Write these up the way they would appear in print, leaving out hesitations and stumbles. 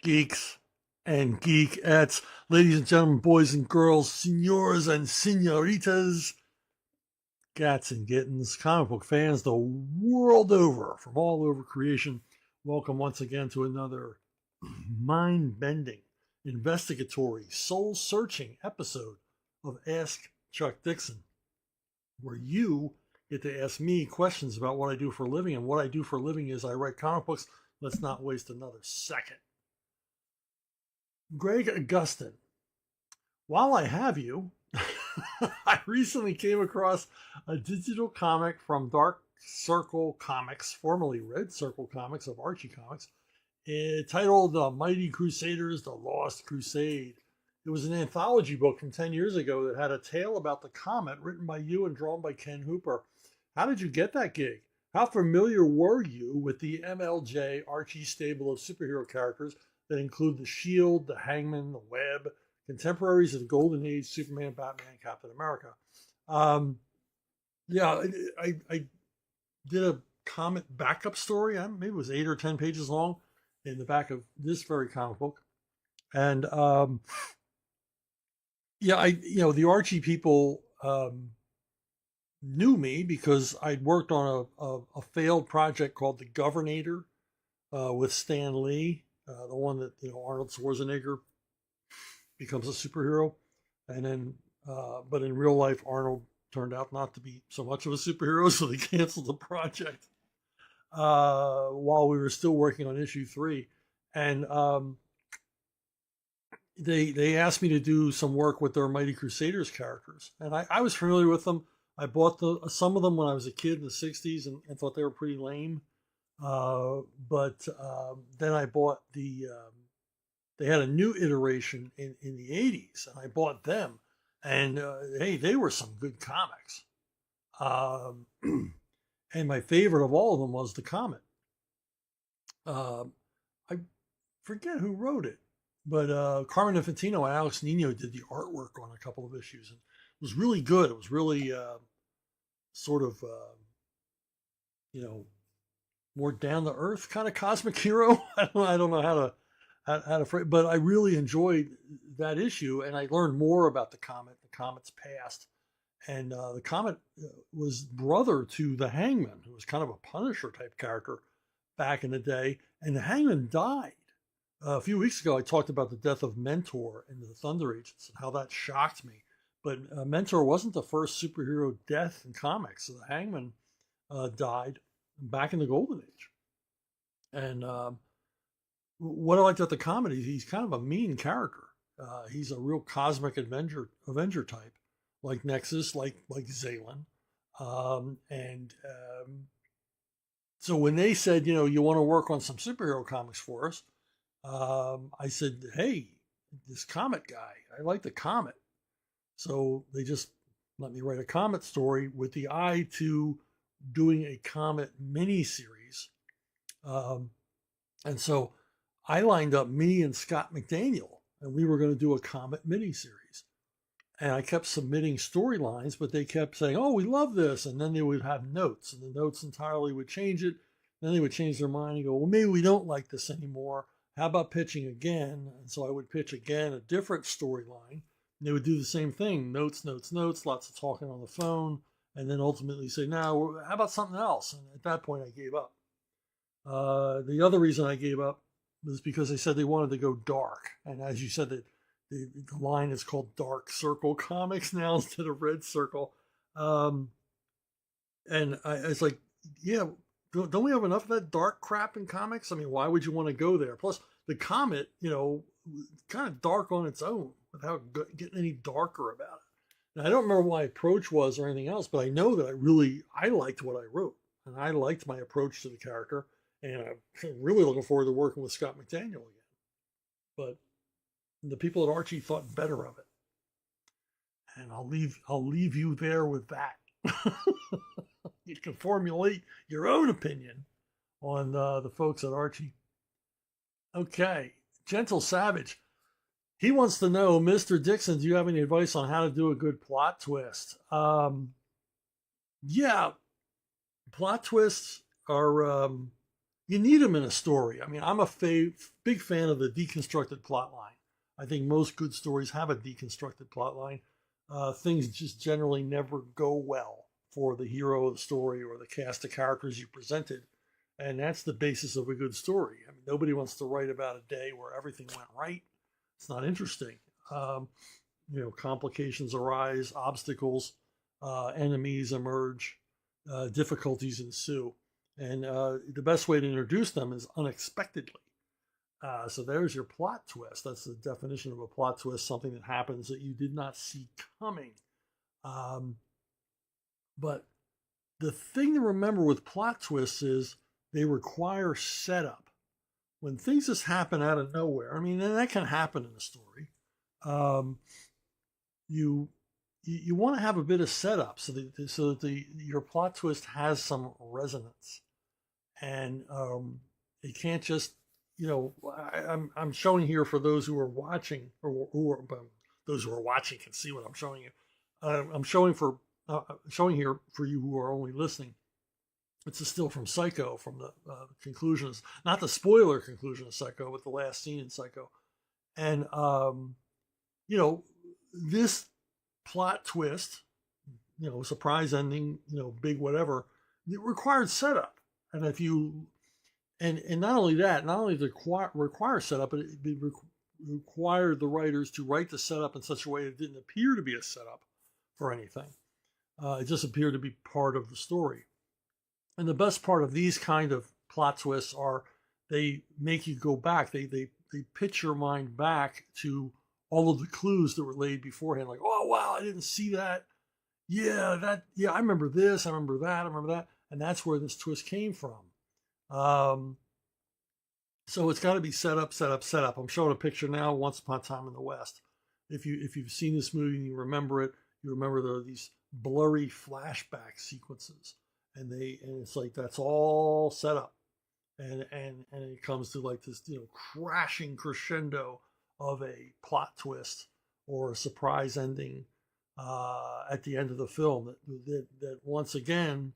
Geeks and geekettes, ladies and gentlemen, boys and girls, senors and senoritas, gats and gittens, comic book fans the world over, from all over creation, welcome once again to another mind-bending, investigatory, soul-searching episode of Ask Chuck Dixon, where you get to ask me questions about what I do for a living, and what I do for a living is I write comic books. Let's not waste another second. Greg Augustin, while I have you, I recently came across a digital comic from Dark Circle Comics, formerly Red Circle Comics of Archie Comics, titled The Mighty Crusaders, The Lost Crusade. It was an anthology book from 10 years ago that had a tale about the comet written by you and drawn by Ken Hooper. How did you get that gig? How familiar were you with the MLJ Archie stable of superhero characters that include the Shield, the Hangman, the Web, contemporaries of the Golden Age, Superman, Batman, Captain America? I did a comic backup story. Maybe it was 8 or 10 pages long in the back of this very comic book. And the Archie people knew me because I'd worked on a failed project called The Governator with Stan Lee, the one that Arnold Schwarzenegger becomes a superhero, and then but in real life Arnold turned out not to be so much of a superhero, so they canceled the project while we were still working on issue 3, and they asked me to do some work with their Mighty Crusaders characters, and I was familiar with them. I bought some of them when I was a kid in the 60s and thought they were pretty lame. But then I bought they had a new iteration in the 80s, and I bought them. And hey, they were some good comics. And my favorite of all of them was The Comet. I forget who wrote it, but Carmen Infantino and Alex Nino did the artwork on a couple of issues, and it was really good. It was really sort of, more down to earth kind of cosmic hero. I don't know how to phrase, but I really enjoyed that issue, and I learned more about the Comet's past. And the Comet was brother to the Hangman, who was kind of a Punisher type character back in the day. And the Hangman died. A few weeks ago, I talked about the death of Mentor in the Thunder Agents and how that shocked me. But Mentor wasn't the first superhero death in comics. So the Hangman died back in the Golden Age. And what I liked about the Comet, he's kind of a mean character. He's a real cosmic Avenger type, like Nexus, like Zaylan. So when they said, you want to work on some superhero comics for us, I said, hey, this Comet guy, I like the Comet. So they just let me write a Comet story with the eye to doing a Comet mini-series. And so I lined up me and Scott McDaniel, and we were going to do a Comet mini-series. And I kept submitting storylines, but they kept saying, oh, we love this. And then they would have notes, and the notes entirely would change it. Then they would change their mind and go, well, maybe we don't like this anymore. How about pitching again? And so I would pitch again a different storyline. And they would do the same thing, notes, lots of talking on the phone, and then ultimately say, no, how about something else? And at that point, I gave up. The other reason I gave up was because they said they wanted to go dark. And as you said, the line is called Dark Circle Comics now instead of Red Circle. And it's like, yeah, don't we have enough of that dark crap in comics? I mean, why would you want to go there? Plus, the Comet, kind of dark on its own without getting any darker about it. Now, I don't remember what my approach was or anything else, but I know that I liked what I wrote, and I liked my approach to the character, and I'm really looking forward to working with Scott McDaniel again. But the people at Archie thought better of it, and I'll leave you there with that. You can formulate your own opinion on the folks at Archie. Okay, Gentle Savage. He wants to know, Mr. Dixon, do you have any advice on how to do a good plot twist? Yeah, plot twists are, you need them in a story. I mean, I'm a big fan of the deconstructed plot line. I think most good stories have a deconstructed plot line. Things just generally never go well for the hero of the story or the cast of characters you presented. And that's the basis of a good story. I mean, nobody wants to write about a day where everything went right. It's not interesting. Complications arise, obstacles, enemies emerge, difficulties ensue. And the best way to introduce them is unexpectedly. So there's your plot twist. That's the definition of a plot twist, something that happens that you did not see coming. But the thing to remember with plot twists is they require setup. When things just happen out of nowhere, I mean, and that can happen in a story. You want to have a bit of setup so that your plot twist has some resonance, and it can't just I'm showing here for those who are watching, or those who are watching can see what I'm showing you. I'm showing here for you who are only listening. It's a still from Psycho, from the conclusions, not the spoiler conclusion of Psycho, but the last scene in Psycho. And, this plot twist, surprise ending, big whatever, it required setup. And if you, and not only that, not only did it require setup, but it required the writers to write the setup in such a way that it didn't appear to be a setup for anything. It just appeared to be part of the story. And the best part of these kind of plot twists are they make you go back. They pitch your mind back to all of the clues that were laid beforehand. Like, oh, wow, I didn't see that. Yeah, I remember this. I remember that. And that's where this twist came from. So it's got to be set up. I'm showing a picture now, Once Upon a Time in the West. If you've seen this movie and you remember it, you remember these blurry flashback sequences. And it's like that's all set up, and it comes to like this crashing crescendo of a plot twist or a surprise ending at the end of the film that once again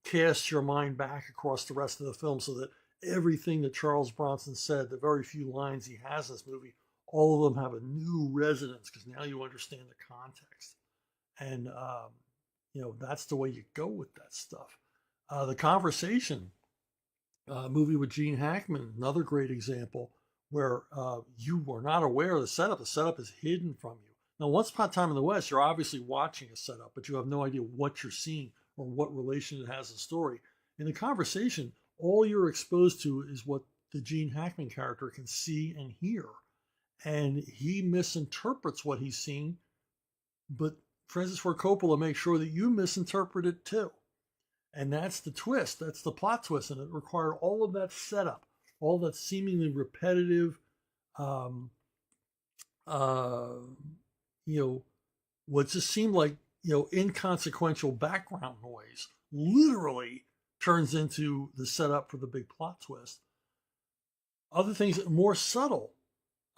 casts your mind back across the rest of the film, so that everything that Charles Bronson said, the very few lines he has in this movie, all of them have a new resonance because now you understand the context, and that's the way you go with that stuff. The Conversation, movie with Gene Hackman, another great example where you were not aware of the setup. The setup is hidden from you. Now, Once Upon a Time in the West, you're obviously watching a setup, but you have no idea what you're seeing or what relation it has to the story. In The Conversation, all you're exposed to is what the Gene Hackman character can see and hear. And he misinterprets what he's seeing, but Francis Ford Coppola makes sure that you misinterpret it too. And that's the twist. That's the plot twist. And it required all of that setup, all that seemingly repetitive, what just seemed like, inconsequential background noise literally turns into the setup for the big plot twist. Other things more subtle,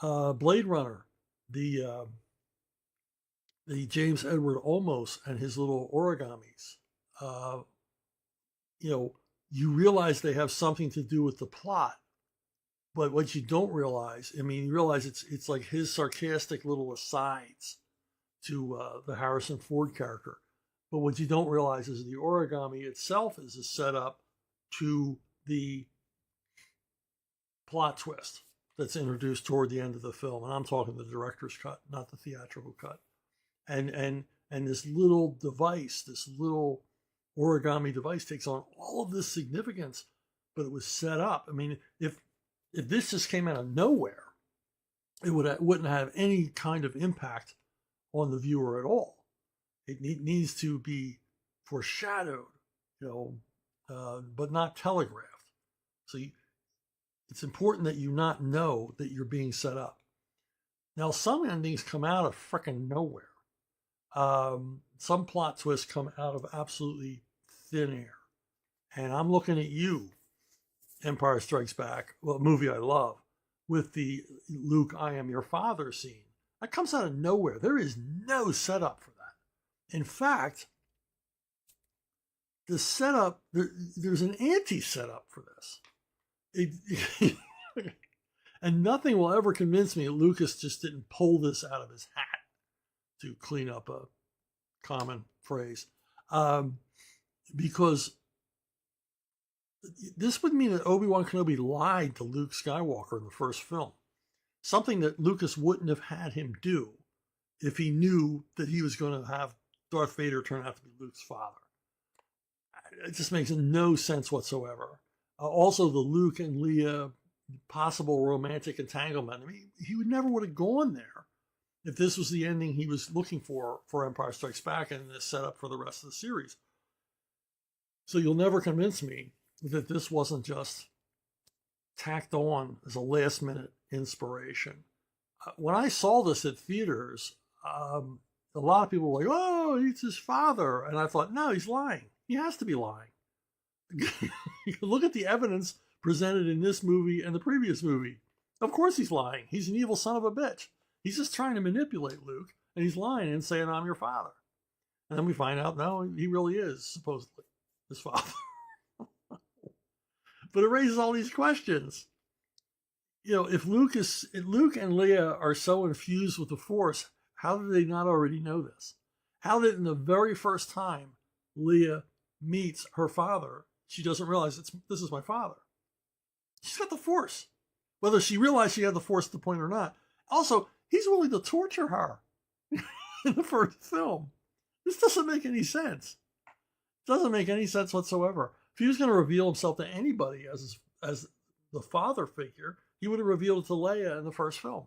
Blade Runner, the James Edward Olmos and his little origamis. You realize they have something to do with the plot, but what you don't realize, you realize it's like his sarcastic little asides to the Harrison Ford character. But what you don't realize is the origami itself is a setup to the plot twist that's introduced toward the end of the film. And I'm talking the director's cut, not the theatrical cut. And this little device, this little origami device takes on all of this significance, but it was set up. If this just came out of nowhere, it wouldn't have any kind of impact on the viewer at all. It needs to be foreshadowed, but not telegraphed. So it's important that you not know that you're being set up. Now, some endings come out of frickin' nowhere. Some plot twists come out of absolutely thin air. And I'm looking at you, Empire Strikes Back, a movie I love, with the Luke, I am your father scene. That comes out of nowhere. There is no setup for that. In fact, the setup, there's an anti-setup for this. it, and nothing will ever convince me that Lucas just didn't pull this out of his hat, to clean up a common phrase. Because this would mean that Obi-Wan Kenobi lied to Luke Skywalker in the first film. Something that Lucas wouldn't have had him do if he knew that he was going to have Darth Vader turn out to be Luke's father. It just makes no sense whatsoever. Also, the Luke and Leia possible romantic entanglement. I mean, he never would have gone there if this was the ending he was looking for Empire Strikes Back and this setup for the rest of the series. So you'll never convince me that this wasn't just tacked on as a last minute inspiration. When I saw this at theaters, a lot of people were like, oh, he's his father. And I thought, no, he's lying. He has to be lying. Look at the evidence presented in this movie and the previous movie. Of course he's lying. He's an evil son of a bitch. He's just trying to manipulate Luke, and he's lying and saying, I'm your father. And then we find out, no, he really is supposedly his father. But it raises all these questions. You know, if Luke and Leia are so infused with the Force, how did they not already know this? How did in the very first time Leia meets her father, she doesn't realize this is my father? She's got the Force. Whether she realized she had the Force at the point or not. Also, he's willing to torture her in the first film. This doesn't make any sense. It doesn't make any sense whatsoever. If he was going to reveal himself to anybody as the father figure, he would have revealed it to Leia in the first film.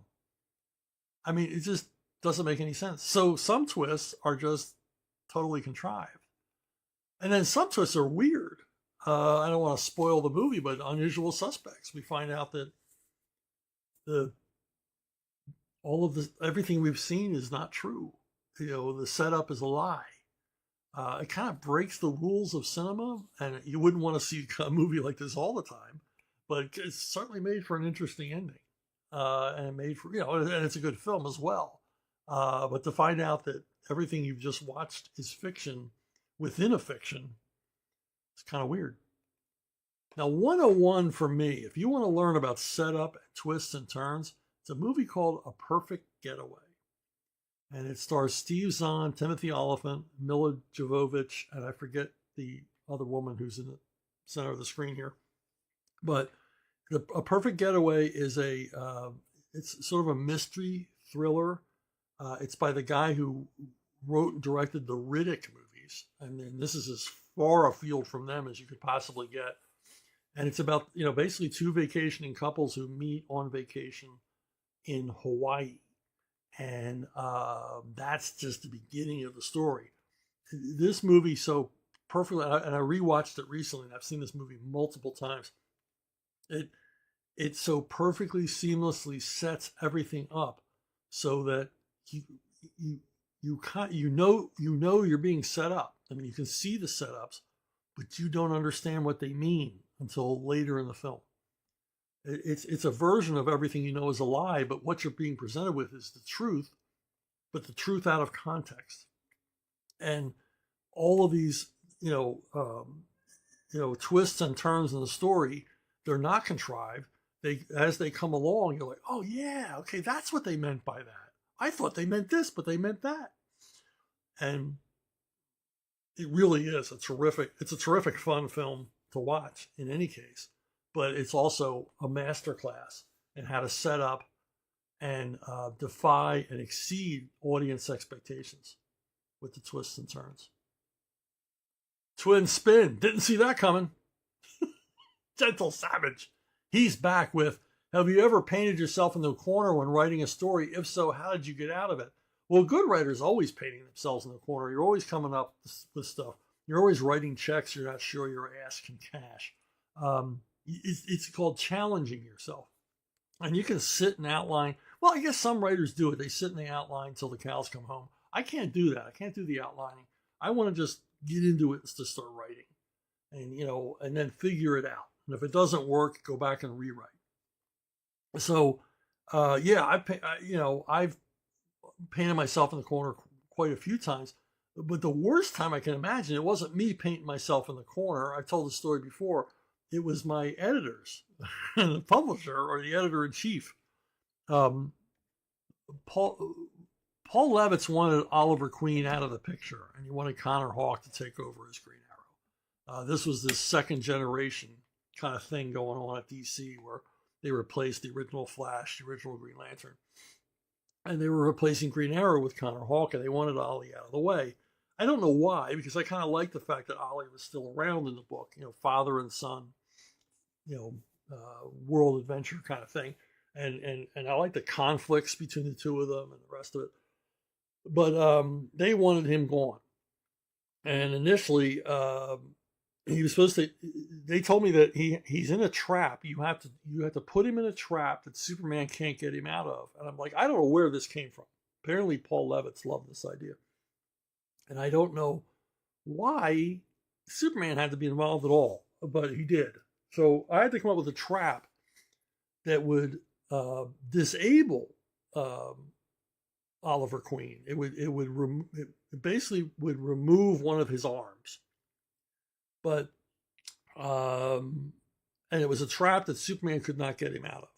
I mean, it just doesn't make any sense. So some twists are just totally contrived. And then some twists are weird. I don't want to spoil the movie, but Unusual Suspects. We find out that everything we've seen is not true. You know, the setup is a lie. It kind of breaks the rules of cinema, and you wouldn't want to see a movie like this all the time, but it's certainly made for an interesting ending. And it made for, and it's a good film as well. But to find out that everything you've just watched is fiction within a fiction, it's kind of weird. Now, 101 for me, if you want to learn about setup, twists, and turns, it's a movie called A Perfect Getaway. And it stars Steve Zahn, Timothy Olyphant, Mila Jovovich, and I forget the other woman who's in the center of the screen here. But A Perfect Getaway is it's sort of a mystery thriller. It's by the guy who wrote and directed the Riddick movies. And then this is as far afield from them as you could possibly get. And it's about, basically two vacationing couples who meet on vacation in Hawaii. And that's just the beginning of the story. This movie so perfectly, and I rewatched it recently, and I've seen this movie multiple times. It so perfectly, seamlessly sets everything up so that you know you're being set up. I mean, you can see the setups, but you don't understand what they mean until later in the film. It's a version of everything you know is a lie, but what you're being presented with is the truth, but the truth out of context. And all of these, twists and turns in the story, they're not contrived. As they come along, you're like, oh yeah, okay, that's what they meant by that. I thought they meant this, but they meant that. And it really is it's a terrific fun film to watch in any case. But it's also a masterclass in how to set up and defy and exceed audience expectations with the twists and turns. Twin spin. Didn't see that coming. Gentle Savage. He's back with, have you ever painted yourself into a corner when writing a story? If so, how did you get out of it? Well, good writers always painting themselves in the corner. You're always coming up with stuff. You're always writing checks you're not sure your ass can cash. It's called challenging yourself. And you can sit and outline. Well, I guess some writers do it. They sit and they outline until the cows come home. I can't do that. I can't do the outlining. I want to just get into it and just start writing. And, and then figure it out. And if it doesn't work, go back and rewrite. So, I've painted myself in the corner quite a few times. But the worst time I can imagine, it wasn't me painting myself in the corner. I've told the story before. It was my editors the publisher or the editor-in-chief. Um, Paul Paul Levitz wanted Oliver Queen out of the picture, and he wanted Connor Hawke to take over as Green Arrow. This was this second generation kind of thing going on at DC, where they replaced the original Flash, the original Green Lantern, and they were replacing Green Arrow with Connor Hawke, and they wanted Ollie out of the way. I don't know why, because I kind of like the fact that Ollie was still around in the book, father and son, world adventure kind of thing. And I like the conflicts between the two of them and the rest of it. But they wanted him gone. And initially, he was supposed to. They told me that he's in a trap. You have to put him in a trap that Superman can't get him out of. And I'm like, I don't know where this came from. Apparently, Paul Levitz loved this idea, and I don't know why Superman had to be involved at all, but he did. So I had to come up with a trap that would disable Oliver Queen. It basically would remove one of his arms, but and it was a trap that Superman could not get him out of.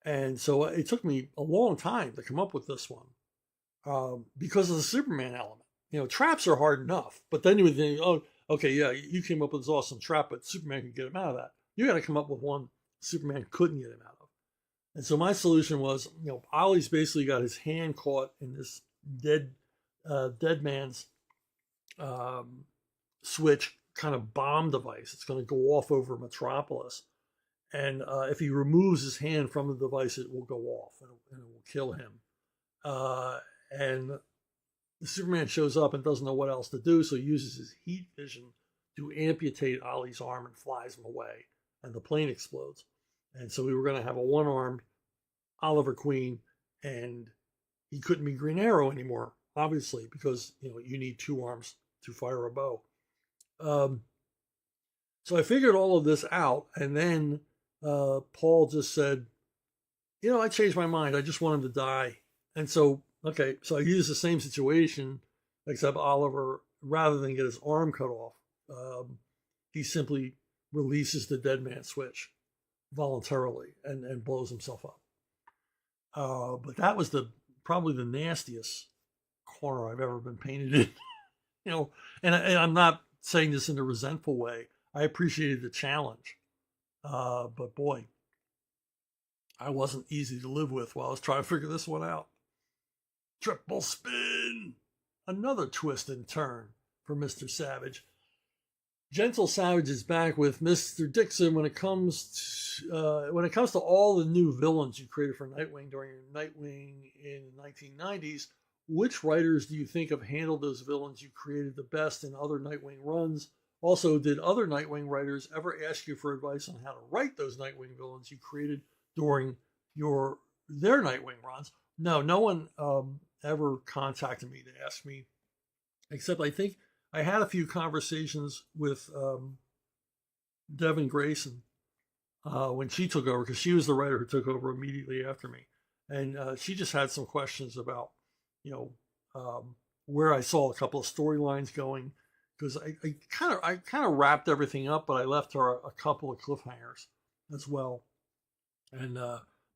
And so it took me a long time to come up with this one because of the Superman element. Traps are hard enough, but then you would think, oh, okay, yeah, you came up with this awesome trap, but Superman could get him out of that. You got to come up with one Superman couldn't get him out of. And so my solution was, Ollie's basically got his hand caught in this dead man's switch kind of bomb device. It's going to go off over Metropolis. And if he removes his hand from the device, it will go off and it will kill him. And the Superman shows up and doesn't know what else to do, so he uses his heat vision to amputate Ollie's arm and flies him away. And the plane explodes. And so we were going to have a one-armed Oliver Queen, and he couldn't be Green Arrow anymore, obviously, because you need two arms to fire a bow. So I figured all of this out, and then Paul just said, I changed my mind. I just want him to die. And so, okay, so I used the same situation, except Oliver, rather than get his arm cut off, he simply releases the dead man switch voluntarily and blows himself up. But that was probably the nastiest corner I've ever been painted in. And I'm not saying this in a resentful way. I appreciated the challenge. But boy, I wasn't easy to live with while I was trying to figure this one out. Triple spin! Another twist and turn for Mr. Savage. Gentle Savage is back with Mr. Dixon when it comes to all the new villains you created for Nightwing during your Nightwing in the 1990s. Which writers do you think have handled those villains you created the best in other Nightwing runs? Also, did other Nightwing writers ever ask you for advice on how to write those Nightwing villains you created during their Nightwing runs? No one ever contacted me to ask me, except I think I had a few conversations with Devin Grayson when she took over, because she was the writer who took over immediately after me, and she just had some questions about where I saw a couple of storylines going, because I kind of wrapped everything up, but I left her a couple of cliffhangers as well, and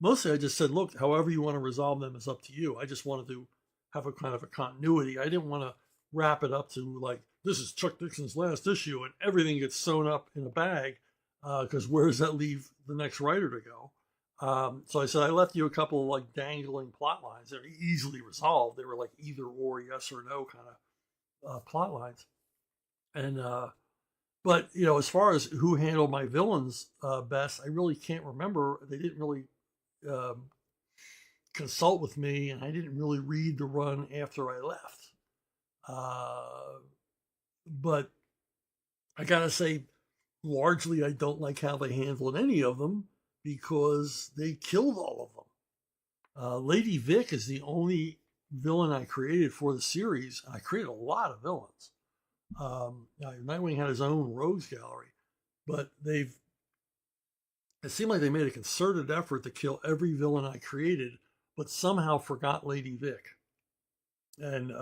mostly I just said, look, however you want to resolve them is up to you. I just wanted to have a kind of a continuity. I didn't want to wrap it up to like, this is Chuck Dixon's last issue and everything gets sewn up in a bag, because where does that leave the next writer to go? So I said, I left you a couple of like dangling plot lines that are easily resolved. They were like either or, yes or no kind of plot lines. And but as far as who handled my villains best, I really can't remember. They didn't really consult with me, and I didn't really read the run after I left. But I gotta say, largely I don't like how they handled any of them, because they killed all of them. Lady Vic is the only villain I created for the series, and I created a lot of villains. Nightwing had his own rogues gallery, but it seemed like they made a concerted effort to kill every villain I created, but somehow forgot Lady Vic. And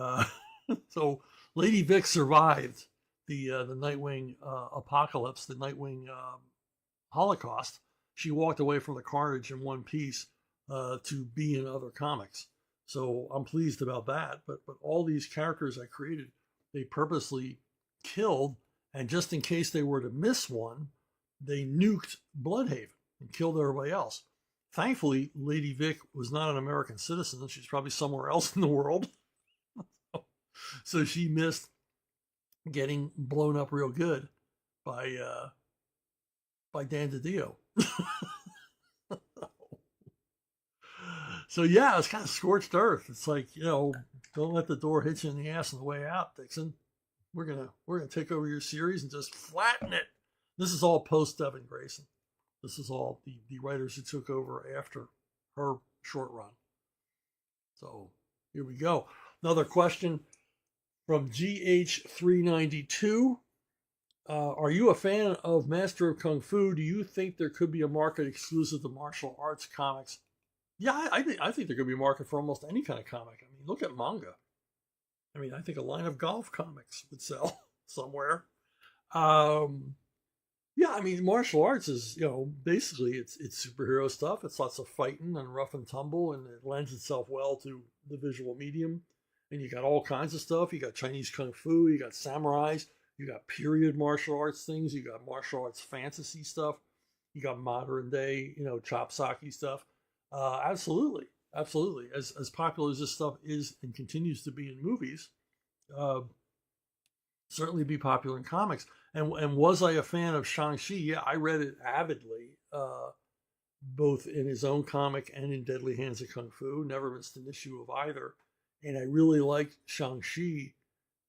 so Lady Vic survived the Nightwing apocalypse, the Nightwing Holocaust, she walked away from the carnage in One Piece to be in other comics. So I'm pleased about that. But all these characters I created, they purposely killed, and just in case they were to miss one, they nuked Bloodhaven and killed everybody else. Thankfully, Lady Vic was not an American citizen. She's probably somewhere else in the world. So she missed getting blown up real good by Dan DiDio. So yeah, it's kind of scorched earth. It's like, don't let the door hit you in the ass on the way out, Dixon. We're gonna take over your series and just flatten it. This is all post Devin Grayson. This is all the writers who took over after her short run. So here we go. Another question from GH392. Are you a fan of Master of Kung Fu? Do you think there could be a market exclusive to martial arts comics? Yeah, I think there could be a market for almost any kind of comic. I mean, look at manga. I mean, I think a line of golf comics would sell somewhere. Yeah, I mean, martial arts is, basically it's superhero stuff. It's lots of fighting and rough and tumble, and it lends itself well to the visual medium. And you got all kinds of stuff. You got Chinese Kung Fu, you got samurais, you got period martial arts things, you got martial arts fantasy stuff, you got modern day, chopsocky stuff. Absolutely. As popular as this stuff is and continues to be in movies, certainly be popular in comics. And was I a fan of Shang-Chi? Yeah, I read it avidly, both in his own comic and in Deadly Hands of Kung Fu. Never missed an issue of either. And I really liked Shang-Chi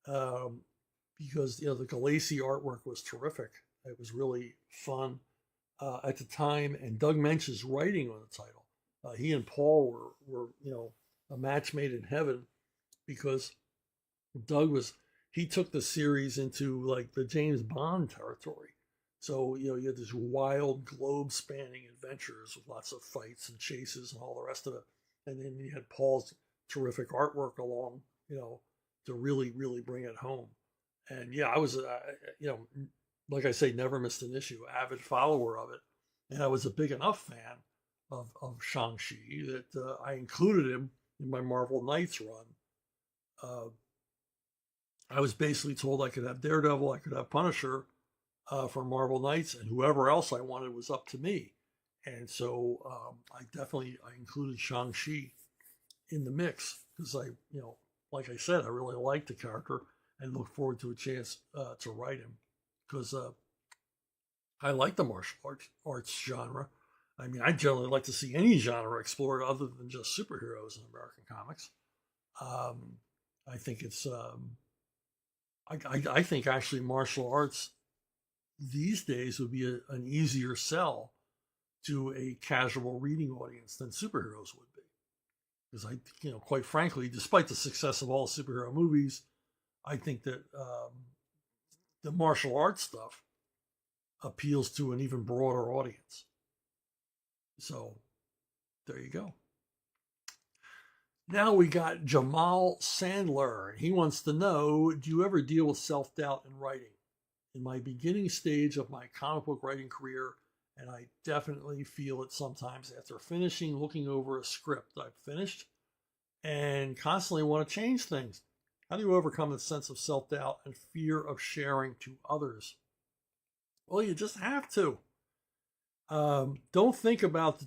because, the Galassi artwork was terrific. It was really fun at the time. And Doug Mensch's writing on the title. He and Paul were a match made in heaven, because he took the series into like the James Bond territory. So, you had this wild globe spanning adventures with lots of fights and chases and all the rest of it. And then you had Paul's terrific artwork along, to really, really bring it home. And yeah, I was, like I say, never missed an issue, avid follower of it. And I was a big enough fan of Shang-Chi that I included him in my Marvel Knights run. I was basically told I could have Daredevil, I could have Punisher for Marvel Knights, and whoever else I wanted was up to me. And so I included Shang-Chi in the mix because like I said, I really liked the character and look forward to a chance to write him, because I like the martial arts genre. I mean, I generally like to see any genre explored other than just superheroes in American comics. I think it's, I think actually martial arts these days would be an easier sell to a casual reading audience than superheroes would be. Because quite frankly, despite the success of all superhero movies, I think that the martial arts stuff appeals to an even broader audience. So there you go. Now we got Jamal Sandler. He wants to know, do you ever deal with self-doubt in writing? In my beginning stage of my comic book writing career, and I definitely feel it sometimes after finishing looking over a script I've finished and constantly want to change things. How do you overcome the sense of self-doubt and fear of sharing to others? Well, you just have to. Don't think about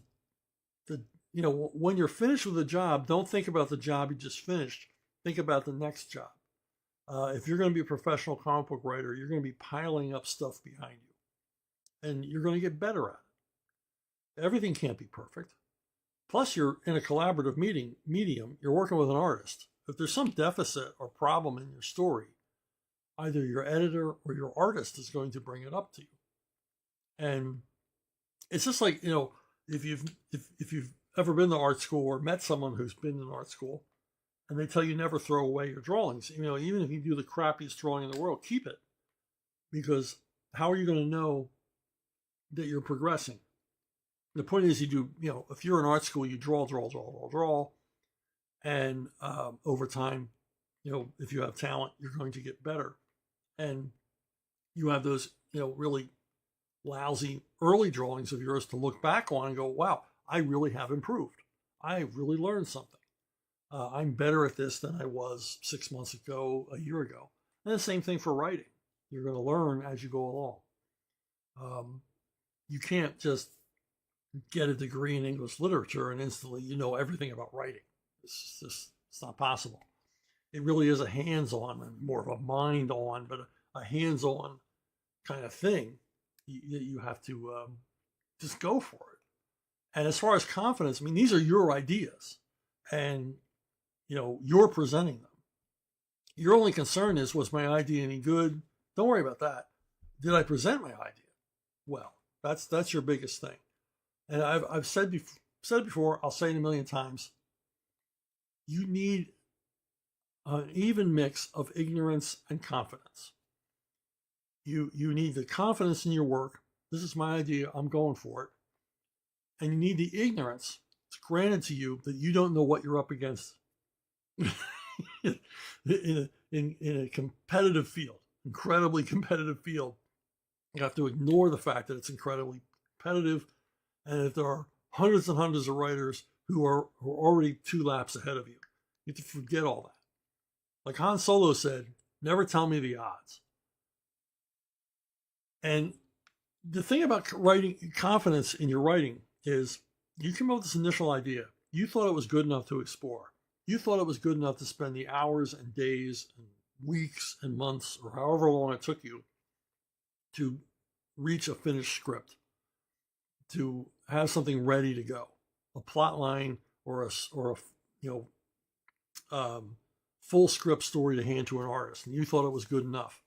when you're finished with a job, don't think about the job you just finished. Think about the next job. If you're going to be a professional comic book writer, you're going to be piling up stuff behind you, and you're going to get better at it. Everything can't be perfect. Plus, you're in a collaborative medium. You're working with an artist. If there's some deficit or problem in your story, either your editor or your artist is going to bring it up to you. And it's just like, if you've ever been to art school or met someone who's been in art school, and they tell you never throw away your drawings. Even if you do the crappiest drawing in the world, keep it. Because how are you going to know that you're progressing? The point is, if you're in art school, you draw. And over time, if you have talent, you're going to get better. And you have those, really lousy early drawings of yours to look back on and go, wow, I really have improved. I really learned something. I'm better at this than I was 6 months ago, a year ago. And the same thing for writing. You're going to learn as you go along. You can't just get a degree in English literature and instantly you know everything about writing. It's not possible. It really is a hands-on, more of a mind-on, but a hands-on kind of thing. You have to just go for it. And as far as confidence, I mean, these are your ideas, and you're presenting them. Your only concern is, was my idea any good? Don't worry about that. Did I present my idea well? That's your biggest thing. And I've said it before. I'll say it a million times. You need an even mix of ignorance and confidence. You need the confidence in your work. This is my idea. I'm going for it. And you need the ignorance. It's granted to you that you don't know what you're up against in a competitive field, incredibly competitive field. You have to ignore the fact that it's incredibly competitive, and that there are hundreds and hundreds of writers who are already 2 laps ahead of you. You have to forget all that. Like Han Solo said, never tell me the odds. And the thing about writing, confidence in your writing, is you came up with this initial idea. You thought it was good enough to explore. You thought it was good enough to spend the hours and days and weeks and months, or however long it took you, to reach a finished script, to have something ready to go, a plot line or a full script story to hand to an artist, and you thought it was good enough.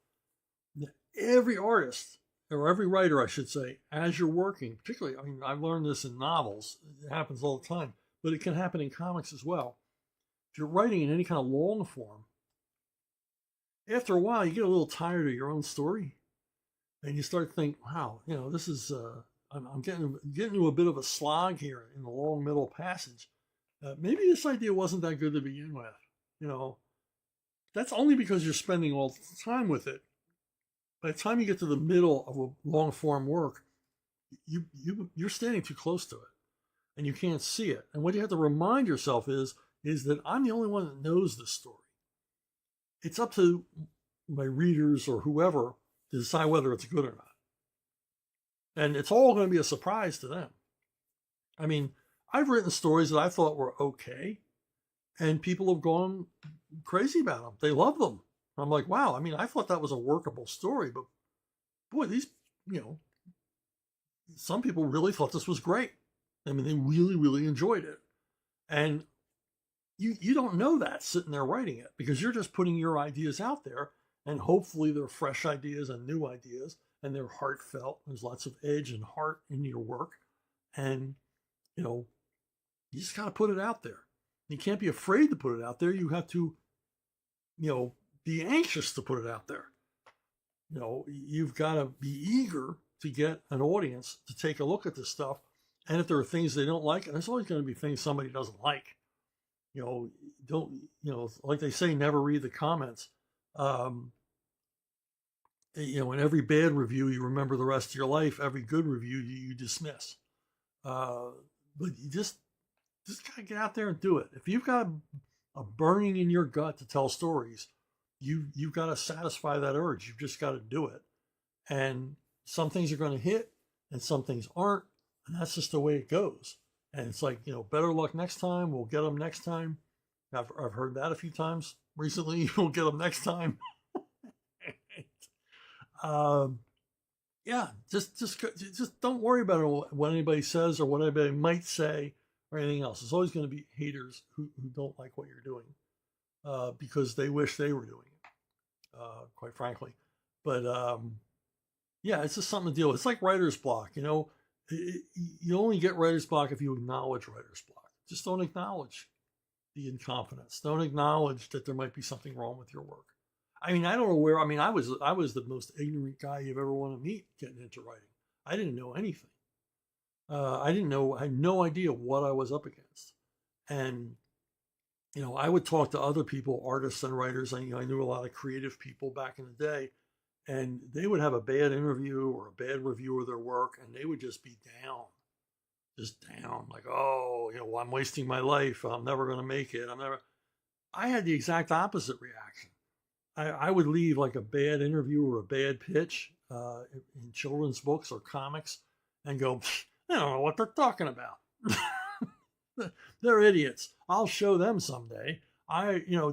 Every artist, or every writer, I should say, as you're working, particularly, I mean, I've learned this in novels. It happens all the time, but it can happen in comics as well. If you're writing in any kind of long form, after a while, you get a little tired of your own story, and you start to think, wow, this is, I'm getting into a bit of a slog here in the long middle passage. Maybe this idea wasn't that good to begin with. That's only because you're spending all the time with it. By the time you get to the middle of a long form work, you're standing too close to it, and you can't see it. And what you have to remind yourself is that I'm the only one that knows this story. It's up to my readers or whoever to decide whether it's good or not. And it's all going to be a surprise to them. I mean, I've written stories that I thought were okay, and people have gone crazy about them. They love them. I'm like, wow, I mean, I thought that was a workable story, but boy, these, some people really thought this was great. I mean, they really, really enjoyed it. And you don't know that sitting there writing it, because you're just putting your ideas out there, and hopefully they're fresh ideas and new ideas, and they're heartfelt. There's lots of edge and heart in your work. And, you just got to put it out there. You can't be afraid to put it out there. You have to, be anxious to put it out there. You've got to be eager to get an audience to take a look at this stuff. And if there are things they don't like, and there's always going to be things somebody doesn't like, like they say, never read the comments. In every bad review, you remember the rest of your life. Every good review, you dismiss. But you just got to get out there and do it. If you've got a burning in your gut to tell stories, you've got to satisfy that urge. You've just got to do it. And some things are going to hit and some things aren't. And that's just the way it goes. And it's like, better luck next time. We'll get them next time. I've heard that a few times recently. We'll get them next time. Just don't worry about what anybody says or what anybody might say or anything else. There's always going to be haters who don't like what you're doing because they wish they were doing it, quite frankly. But it's just something to deal with. It's like writer's block. You only get writer's block if you acknowledge writer's block. Just don't acknowledge the incompetence. Don't acknowledge that there might be something wrong with your work. I mean, I don't know where. I mean, I was the most ignorant guy you've ever want to meet getting into writing. I didn't know anything. I had no idea what I was up against. And, I would talk to other people, artists and writers. I knew a lot of creative people back in the day. and they would have a bad interview or a bad review of their work, and they would just be down, just down, like, oh, well, I'm wasting my life. I'm never going to make it. I had the exact opposite reaction. I would leave like a bad interview or a bad pitch in children's books or comics and go, I don't know what they're talking about. They're idiots. I'll show them someday.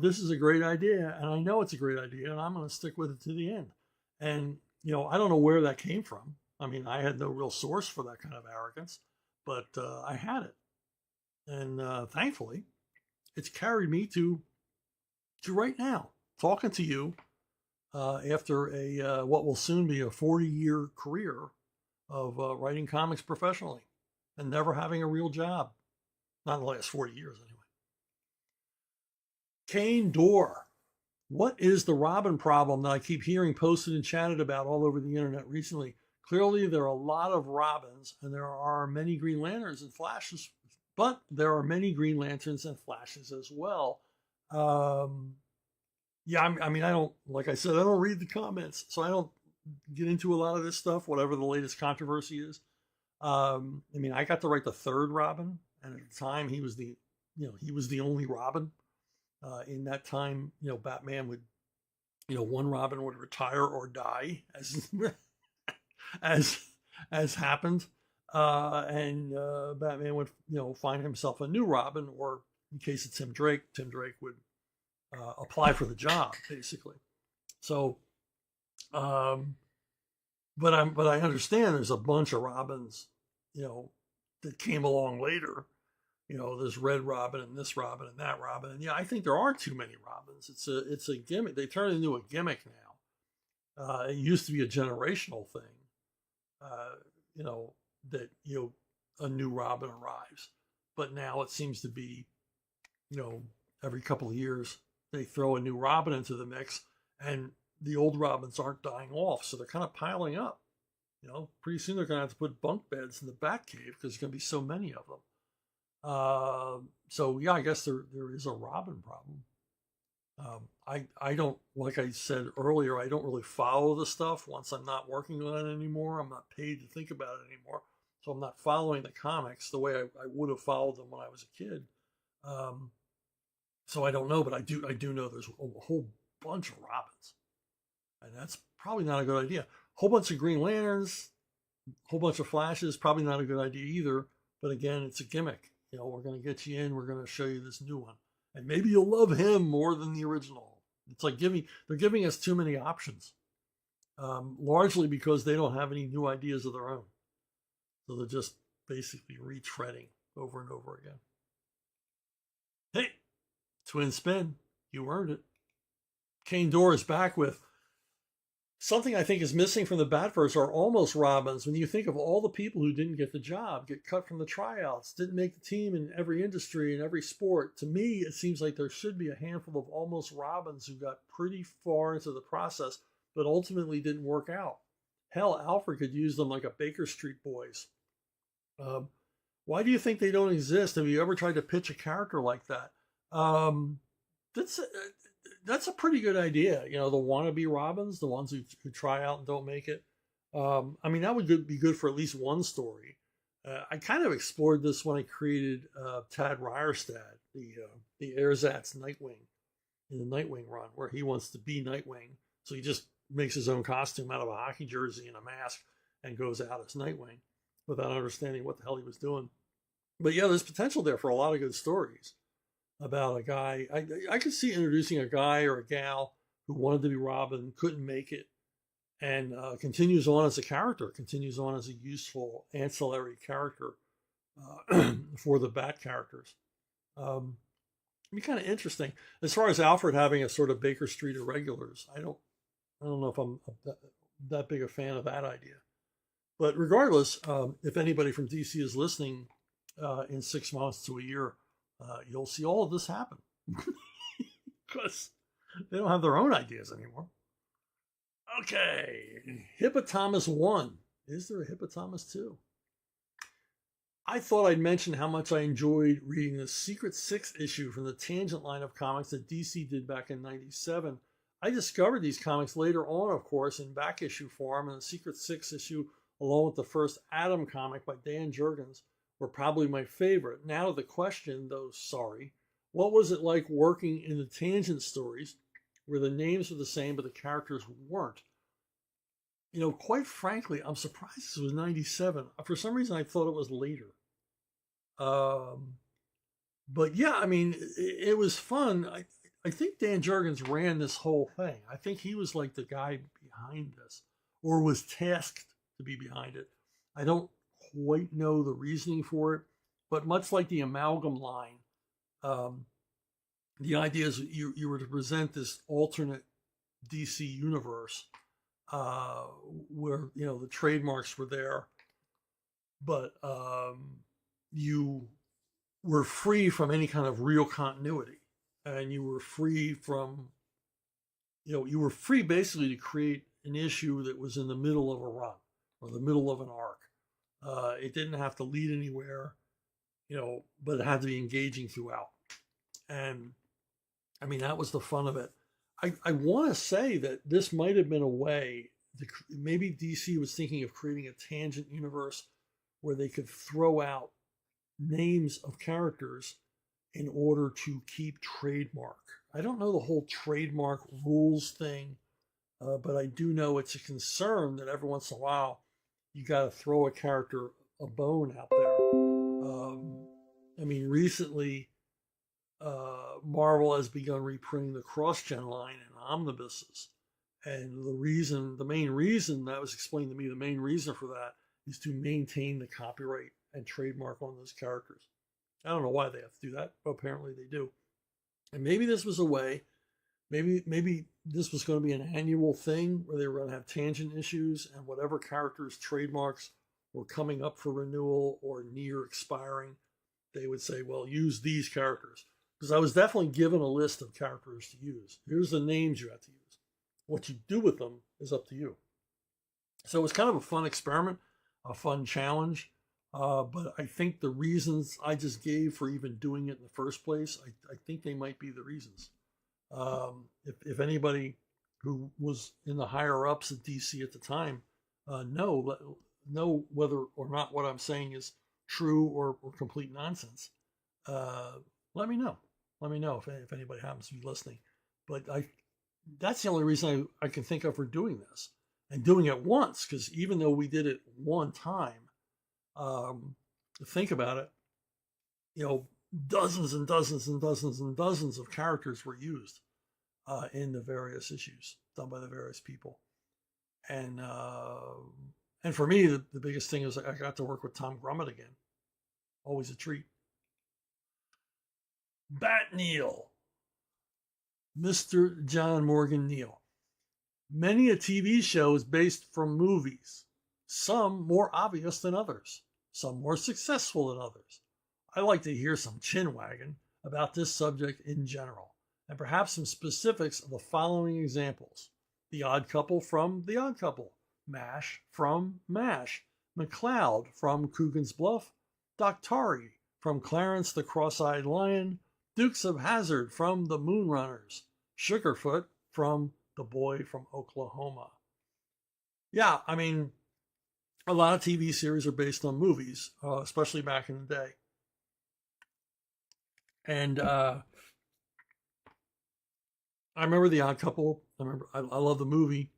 This is a great idea, and I know it's a great idea, and I'm going to stick with it to the end. And, I don't know where that came from. I mean, I had no real source for that kind of arrogance, but I had it. And thankfully, it's carried me to right now, talking to you after what will soon be a 40-year career of writing comics professionally and never having a real job. Not in the last 40 years, anyway. Kane Dorr. What is the Robin problem that I keep hearing posted and chatted about all over the internet recently? Clearly, there are a lot of Robins, and there are many Green Lanterns and Flashes, but there are many Green Lanterns and Flashes as well. Yeah, I mean, I don't, like I said, I don't read the comments, so I don't get into a lot of this stuff, whatever the latest controversy is. I mean, I got to write the third Robin, and at the time he was the only Robin. In that time, Batman would, one Robin would retire or die, as happened, and Batman would, find himself a new Robin, or in case of Tim Drake would apply for the job, basically. So, but I understand there's a bunch of Robins, that came along later. There's Red Robin and this Robin and that Robin. And I think there are too many Robins. It's a gimmick. They turned it into a gimmick now. It used to be a generational thing. That a new Robin arrives, but now it seems to be, every couple of years they throw a new Robin into the mix, and the old Robins aren't dying off, so they're kind of piling up. Pretty soon they're going to have to put bunk beds in the Batcave because there's going to be so many of them. So I guess there is a Robin problem. I don't, like I said earlier, I don't really follow the stuff once I'm not working on it anymore. I'm not paid to think about it anymore. So I'm not following the comics the way I would have followed them when I was a kid. So I don't know, but I do know there's a whole bunch of Robins, and that's probably not a good idea. Whole bunch of Green Lanterns, whole bunch of Flashes, probably not a good idea either. But again, it's a gimmick. We're going to get you in. We're going to show you this new one. And maybe you'll love him more than the original. It's like they're giving us too many options. Largely because they don't have any new ideas of their own. So they're just basically retreading over and over again. Hey, Twin Spin, you earned it. Kane Dorr is back with something I think is missing from the Batverse are almost Robins. When you think of all the people who didn't get the job, get cut from the tryouts, didn't make the team in every industry and every sport, to me, it seems like there should be a handful of almost Robins who got pretty far into the process, but ultimately didn't work out. Hell, Alfred could use them like a Baker Street Boys. Why do you think they don't exist? Have you ever tried to pitch a character like that? That's a pretty good idea. The wannabe Robins, the ones who try out and don't make it. I mean, that would be good for at least one story. I kind of explored this when I created Tad Ryerstad, the ersatz Nightwing, in the Nightwing run, where he wants to be Nightwing. So he just makes his own costume out of a hockey jersey and a mask and goes out as Nightwing without understanding what the hell he was doing. But yeah, there's potential there for a lot of good stories about a guy. I could see introducing a guy or a gal who wanted to be Robin, couldn't make it, and continues on as a character, continues on as a useful ancillary character for the Bat characters. It'd be kind of interesting. As far as Alfred having a sort of Baker Street Irregulars, I don't know if I'm that big a fan of that idea. But regardless, if anybody from DC is listening in 6 months to a year, you'll see all of this happen because they don't have their own ideas anymore. Okay, Hippopotamus 1. Is there a Hippopotamus 2? I thought I'd mention how much I enjoyed reading the Secret 6 issue from the Tangent line of comics that DC did back in '97. I discovered these comics later on, of course, in back issue form, and the Secret Six issue, along with the first Atom comic by Dan Jurgens, were probably my favorite. Now to the question, though, sorry, what was it like working in the Tangent stories where the names were the same but the characters weren't? Quite frankly, I'm surprised this was 97. For some reason, I thought it was later. But yeah, I mean, it was fun. I think Dan Jurgens ran this whole thing. I think he was like the guy behind this, or was tasked to be behind it. I don't quite know the reasoning for it, but much like the amalgam line, the idea is you were to present this alternate DC universe where the trademarks were there, but you were free from any kind of real continuity, and you were free from you were free basically to create an issue that was in the middle of a run or the middle of an arc. It didn't have to lead anywhere, but it had to be engaging throughout. And I mean, that was the fun of it. I want to say that this might have been a way, maybe DC was thinking of creating a Tangent universe where they could throw out names of characters in order to keep trademark. I don't know the whole trademark rules thing, but I do know it's a concern that every once in a while you got to throw a character a bone out there. I mean, recently Marvel has begun reprinting the cross-gen line in omnibuses, and the main reason that was explained to me, the main reason for that is to maintain the copyright and trademark on those characters. I don't know why they have to do that, but apparently they do. And maybe this was a way, maybe this was going to be an annual thing where they were going to have Tangent issues, and whatever characters' trademarks were coming up for renewal or near expiring, they would say, well, use these characters. Because I was definitely given a list of characters to use. Here's the names you have to use. What you do with them is up to you. So it was kind of a fun experiment, a fun challenge. But I think the reasons I just gave for even doing it in the first place, I think they might be the reasons. If anybody who was in the higher ups at DC at the time know whether or not what I'm saying is true or complete nonsense, let me know. Let me know if anybody happens to be listening. But that's the only reason I can think of for doing this and doing it once, because even though we did it one time, think about it, dozens and dozens and dozens and dozens of characters were used in the various issues done by the various people. And for me, the biggest thing is I got to work with Tom Grummett again. Always a treat. Bat Neal, Mr. John Morgan Neal. Many a TV show is based from movies, some more obvious than others, some more successful than others. I like to hear some chin wagging about this subject in general, and perhaps some specifics of the following examples. The Odd Couple from The Odd Couple, MASH from MASH, McCloud from Coogan's Bluff, Doctari from Clarence the Cross-Eyed Lion, Dukes of Hazzard from The Moonrunners, Sugarfoot from The Boy from Oklahoma. Yeah, I mean, a lot of TV series are based on movies, especially back in the day. And I remember The Odd Couple. I love the movie.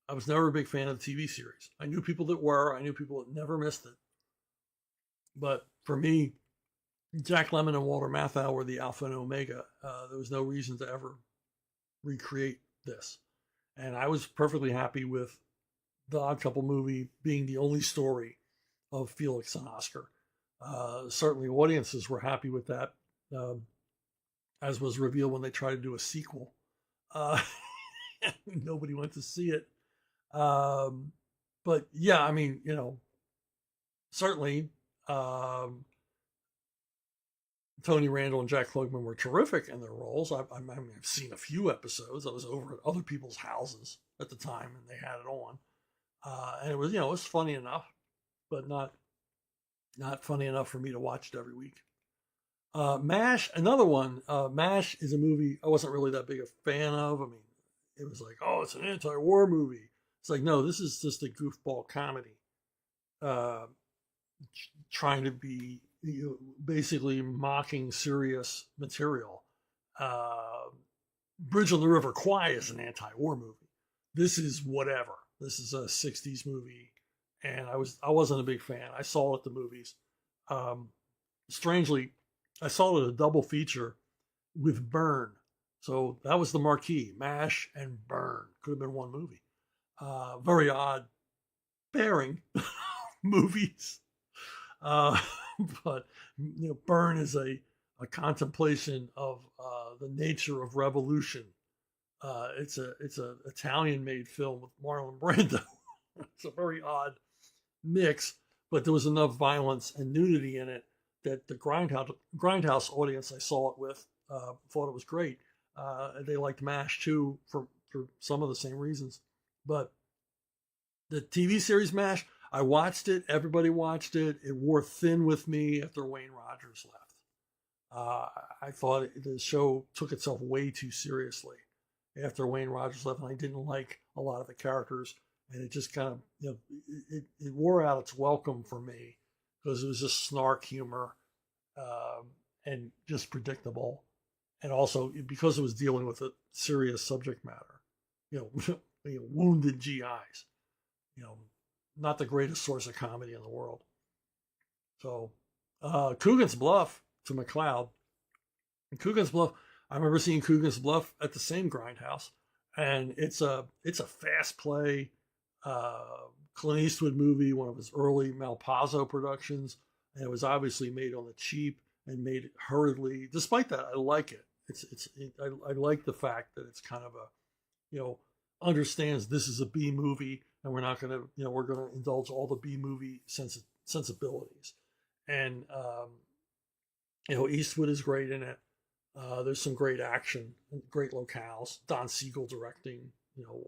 I was never a big fan of the TV series. I knew people that were. I knew people that never missed it. But for me, Jack Lemmon and Walter Matthau were the alpha and omega. There was no reason to ever recreate this. And I was perfectly happy with the Odd Couple movie being the only story of Felix and Oscar. Certainly audiences were happy with that, as was revealed when they tried to do a sequel. Nobody went to see it. But yeah, I mean, certainly Tony Randall and Jack Klugman were terrific in their roles. I've seen a few episodes. I was over at other people's houses at the time, and they had it on. And it was, it was funny enough, but not funny enough for me to watch it every week. MASH, another one. MASH is a movie I wasn't really that big a fan of. I mean, it was like, oh, it's an anti-war movie. It's like, no, this is just a goofball comedy, uh, trying to be, basically mocking serious material. Uh, Bridge on the River Kwai is an anti-war movie. This is whatever. This is a '60s movie, and I wasn't a big fan. I saw it at the movies. Um, Strangely, I saw it at a double feature with Burn. So that was the marquee: MASH and Burn. Could have been one movie. Very odd pairing movies. Uh, but Burn is a contemplation of the nature of revolution. It's a Italian made film with Marlon Brando. It's a very odd mix, but there was enough violence and nudity in it that the grindhouse audience I saw it with thought it was great. They liked MASH too for some of the same reasons. But the TV series MASH, I watched it. Everybody watched it. It wore thin with me after Wayne Rogers left. I thought the show took itself way too seriously after Wayne Rogers left, and I didn't like a lot of the characters, and it just kind of, it wore out its welcome for me because it was just snark humor, and just predictable, and also because it was dealing with a serious subject matter, wounded GIs, not the greatest source of comedy in the world. So, Coogan's Bluff to McLeod. And Coogan's Bluff, I remember seeing Coogan's Bluff at the same grindhouse, and it's a fast play Clint Eastwood movie, one of his early Malpazzo productions, and it was obviously made on the cheap and made hurriedly. Despite that, I like it. I like the fact that it's kind of understands this is a B movie, and we're not going to, we're going to indulge all the B movie sensibilities. And, Eastwood is great in it. There's some great action, great locales. Don Siegel directing,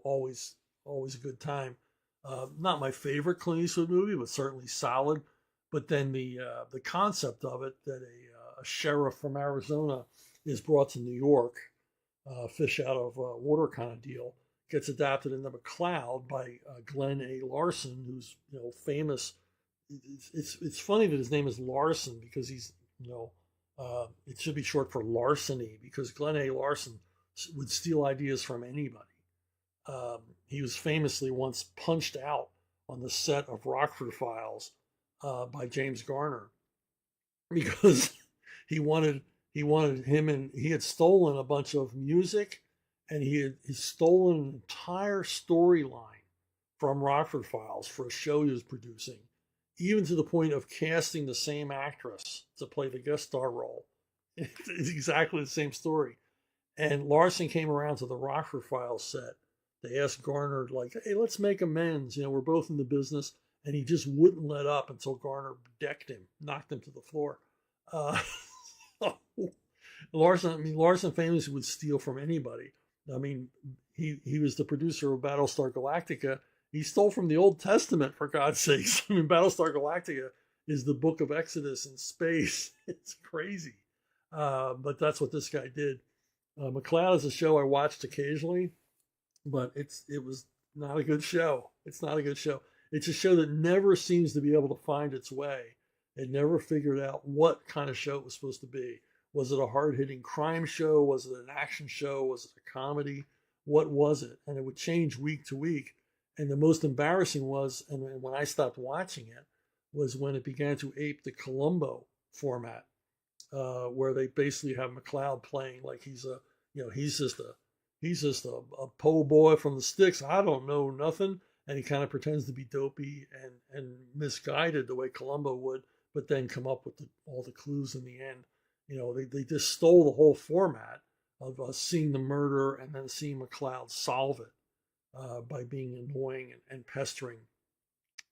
always a good time. Not my favorite Clint Eastwood movie, but certainly solid. But then the concept of it, that a sheriff from Arizona is brought to New York, fish out of water kind of deal, gets adapted into McLeod by Glenn A. Larson, who's famous. It's funny that his name is Larson because he's it should be short for larceny, because Glenn A. Larson would steal ideas from anybody. He was famously once punched out on the set of Rockford Files by James Garner because he wanted him, and he had stolen a bunch of music, and he had stolen an entire storyline from Rockford Files for a show he was producing, even to the point of casting the same actress to play the guest star role. It's exactly the same story. And Larson came around to the Rockford Files set. They asked Garner, like, hey, let's make amends. We're both in the business. And he just wouldn't let up until Garner decked him, knocked him to the floor. Larson famously would steal from anybody. He was the producer of Battlestar Galactica. He stole from the Old Testament, for God's sakes. Battlestar Galactica is the book of Exodus in space. It's crazy. But that's what this guy did. McLeod is a show I watched occasionally, but it was not a good show. It's not a good show. It's a show that never seems to be able to find its way. It never figured out what kind of show it was supposed to be. Was it a hard-hitting crime show? Was it an action show? Was it a comedy? What was it? And it would change week to week. And the most embarrassing was, and when I stopped watching it, was when it began to ape the Columbo format, where they basically have McLeod playing like he's just a po' boy from the sticks. I don't know nothing, and he kind of pretends to be dopey and misguided the way Columbo would, but then come up with all the clues in the end. They just stole the whole format of us seeing the murder and then seeing McLeod solve it. By being annoying and pestering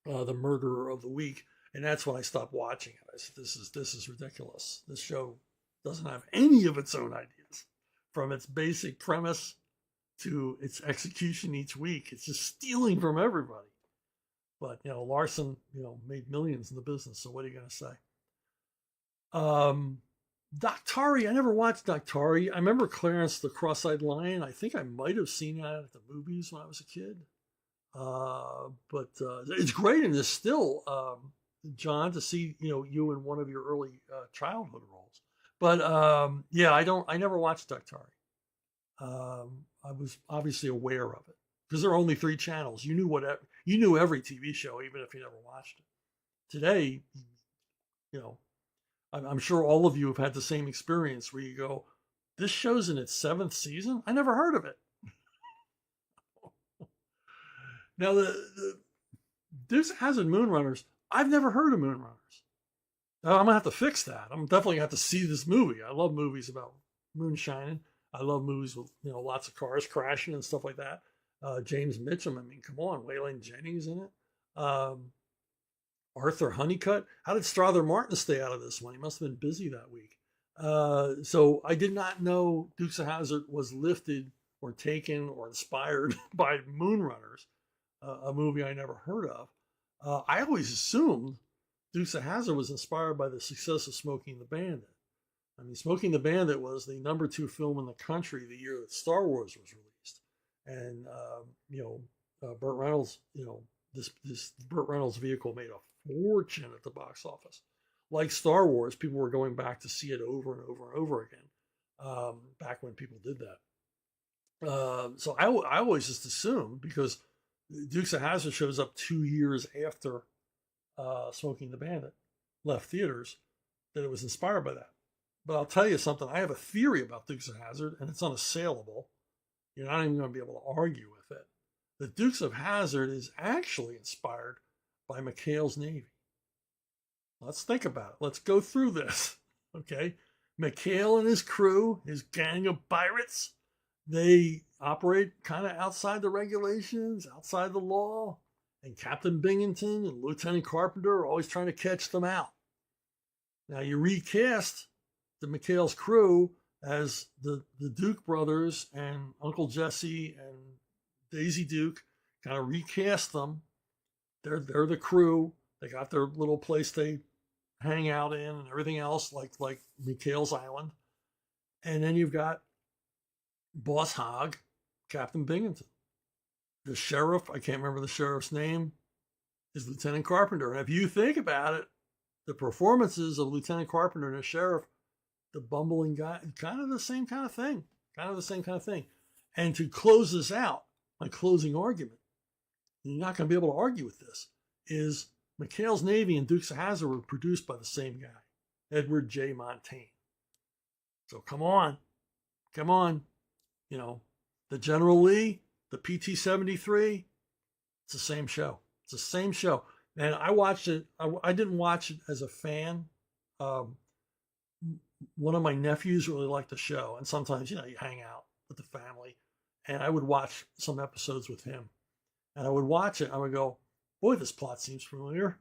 the murderer of the week, and that's when I stopped watching it. I said, "This is ridiculous. This show doesn't have any of its own ideas, from its basic premise to its execution each week. It's just stealing from everybody." But Larson, made millions in the business. So what are you going to say? Doctari, I never watched Doctari. I remember Clarence the Cross-Eyed Lion. I think I might have seen that at the movies when I was a kid. But it's great in this still, John, to see you in one of your early childhood roles. But yeah, I never watched Doctari. I was obviously aware of it because there are only 3 channels. You knew every TV show, even if you never watched it. Today, I'm sure all of you have had the same experience where you go, this show's in its 7th season? I never heard of it. Now, the Dukes of Hazzard Moonrunners, I've never heard of Moonrunners. I'm going to have to fix that. I'm definitely going to have to see this movie. I love movies about moonshining. I love movies with, lots of cars crashing and stuff like that. James Mitchum, I mean, come on, Waylon Jennings in it. Arthur Honeycutt. How did Strother Martin stay out of this one? He must have been busy that week. So I did not know Dukes of Hazzard was lifted or taken or inspired by Moonrunners, a movie I never heard of. I always assumed Dukes of Hazzard was inspired by the success of Smokey and the Bandit. I mean, Smokey and the Bandit was the #2 film in the country the year that Star Wars was released. And, Burt Reynolds, this Burt Reynolds vehicle made a fortune at the box office. Like Star Wars, people were going back to see it over and over and over again, back when people did that. So I always just assumed, because Dukes of Hazzard shows up 2 years after Smokey and the Bandit left theaters, that it was inspired by that. But I'll tell you something, I have a theory about Dukes of Hazzard, and it's unassailable. You're not even going to be able to argue with it. The Dukes of Hazzard is actually inspired by McHale's Navy. Let's think about it. Let's go through this. Okay. McHale and his crew, his gang of pirates, they operate kind of outside the regulations, outside the law. And Captain Binghamton and Lieutenant Carpenter are always trying to catch them out. Now you recast the McHale's crew as the Duke brothers and Uncle Jesse and Daisy Duke, kind of recast them. They're the crew. They got their little place they hang out in and everything else, like McHale's Island. And then you've got Boss Hogg, Captain Binghamton. The sheriff, I can't remember the sheriff's name, is Lieutenant Carpenter. And if you think about it, the performances of Lieutenant Carpenter and the sheriff, the bumbling guy, kind of the same kind of thing. And to close this out, my closing argument, you're not going to be able to argue with this, is McHale's Navy and Dukes of Hazzard were produced by the same guy, Edward J. Montaigne. So come on. The General Lee, the PT-73, it's the same show. And I watched it. I didn't watch it as a fan. One of my nephews really liked the show. And sometimes, you hang out with the family. And I would watch some episodes with him. And I would watch it. I would go, boy, this plot seems familiar.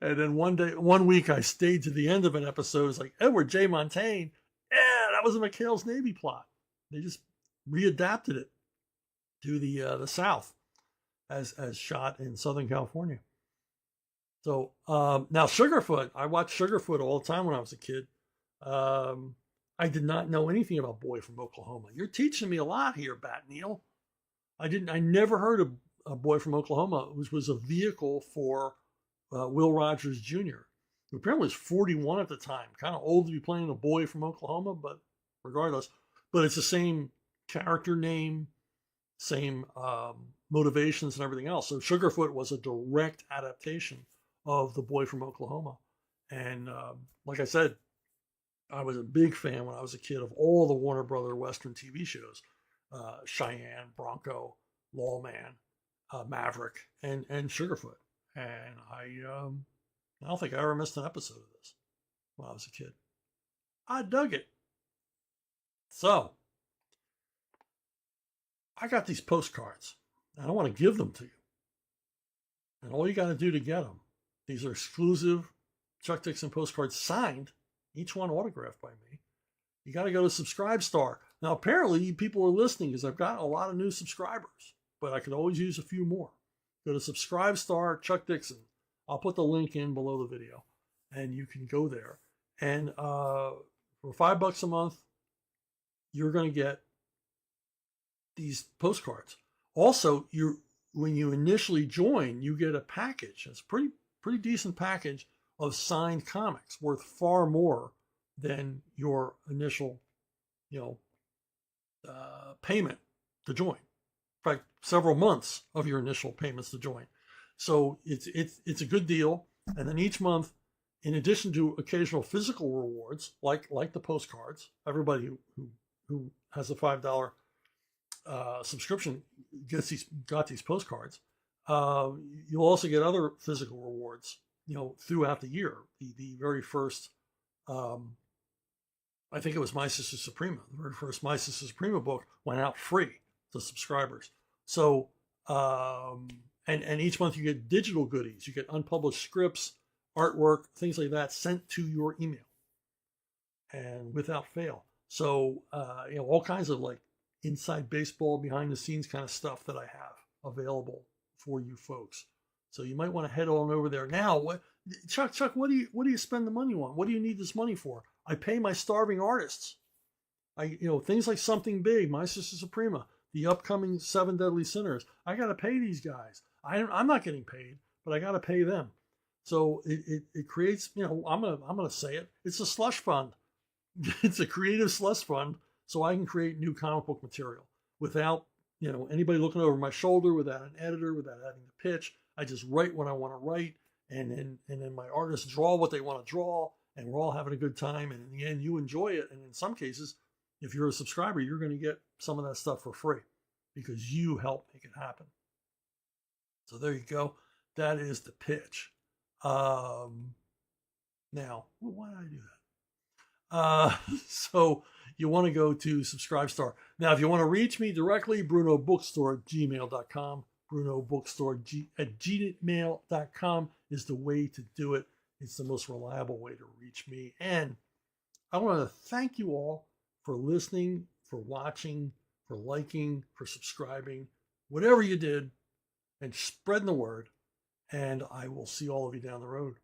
And then one week, I stayed to the end of an episode. It's like, Edward J. Montaigne. Yeah, that was a McHale's Navy plot. They just readapted it to the South as shot in Southern California. So now Sugarfoot, I watched Sugarfoot all the time when I was a kid. I did not know anything about Boy from Oklahoma. You're teaching me a lot here, Bat Neil. I never heard of a Boy from Oklahoma, which was a vehicle for Will Rogers Jr., who apparently was 41 at the time. Kind of old to be playing a boy from Oklahoma, but regardless. But it's the same character name, same motivations and everything else. So Sugarfoot was a direct adaptation of The Boy from Oklahoma. And like I said, I was a big fan when I was a kid of all the Warner Brother Western TV shows. Cheyenne, Bronco, Lawman, Maverick, and Sugarfoot. And I don't think I ever missed an episode of this when I was a kid. I dug it. So, I got these postcards, and I want to give them to you. And all you got to do to get them, these are exclusive Chuck Dixon postcards signed, each one autographed by me. You got to go to Subscribestar. Now, apparently, people are listening because I've got a lot of new subscribers, but I could always use a few more. Go to Subscribestar, Chuck Dixon. I'll put the link in below the video. and you can go there. And for $5 a month, you're going to get these postcards. Also, when you initially join, you get a package. It's a pretty decent package of signed comics, worth far more than your initial, payment to join. In fact, several months of your initial payments to join. So it's a good deal. And then each month, in addition to occasional physical rewards, like the postcards, everybody who has a $5 subscription got these postcards. You'll also get other physical rewards, throughout the year. The very first, I think it was My Sister Suprema. The very first My Sister Suprema book went out free to subscribers. So, and each month you get digital goodies. You get unpublished scripts, artwork, things like that sent to your email, and without fail. So, all kinds of like inside baseball, behind the scenes kind of stuff that I have available for you folks. So you might want to head on over there now. Chuck, what do you spend the money on? What do you need this money for? I pay my starving artists. Things like Something Big, My Sister Suprema, the upcoming 7 Deadly Sinners. I got to pay these guys. I'm not getting paid, but I got to pay them. So it creates, I'm gonna say it. It's a slush fund. It's a creative slush fund, so I can create new comic book material without anybody looking over my shoulder, without an editor, without having to pitch. I just write what I want to write, and then my artists draw what they want to draw, and we're all having a good time. And in the end, you enjoy it. And in some cases, if you're a subscriber, you're going to get some of that stuff for free because you help make it happen. So there you go. That is the pitch. Now, why did I do that? So you want to go to Subscribestar. Now, if you want to reach me directly, brunobookstore@gmail.com. brunobookstore@gmail.com is the way to do it. It's the most reliable way to reach me. And I want to thank you all for listening, for watching, for liking, for subscribing, whatever you did, and spreading the word. And I will see all of you down the road.